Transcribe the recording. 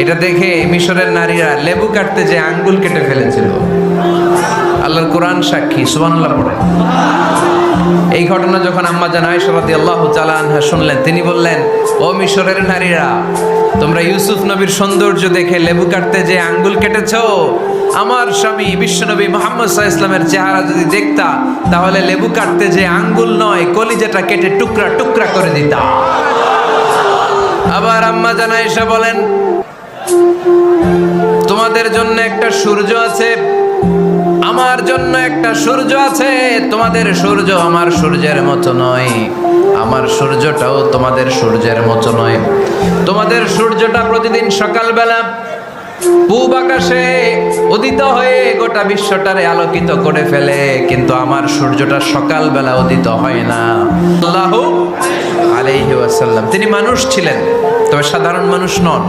এটা দেখে মিশরের নারীরা লেবু কাটতে যে আঙ্গুল কেটে ফেলেছিল। আল্লাহর কোরআন সাক্ষী, সুবহানাল্লাহ পড়ে। এই ঘটনা যখন আম্মা জান আয়েশা রাদিয়াল্লাহু তাআলা আনহা শুনলেন, তিনি বললেন, ও মিশরের নারীরা, তোমরা ইউসুফ নবীর সৌন্দর্য দেখে লেবু কাটতে যে আঙ্গুল কেটেছো, আমার স্বামী বিশ্বনবী মুহাম্মদ সাল্লাল্লাহু আলাইহি ওয়াসাল্লামের চেহারা যদি দেখতা, তাহলে লেবু কাটতে যে আঙ্গুল নয়, কলিজাটা কেটে টুকরা টুকরা করে দিতা। আবার আম্মা জান আয়েশা বলেন, তোমাদের জন্য একটা সূর্য আছে, আমার জন্য একটা সূর্য আছে। তোমাদের সূর্য আমার সূর্যের মতো নয়, আমার সূর্যটাও তোমাদের সূর্যের মতো নয়। তোমাদের সূর্যটা প্রতিদিন সকালবেলা পূব আকাশে উদিত হয়ে গোটা বিশ্বটারে আলোকিত করে ফেলে, কিন্তু আমার সূর্যটা সকালবেলা উদিত হয় না। সাল্লাল্লাহু আলাইহি ওয়াসাল্লাম, তিনি মানুষ ছিলেন, তবে সাধারণ মানুষ নন।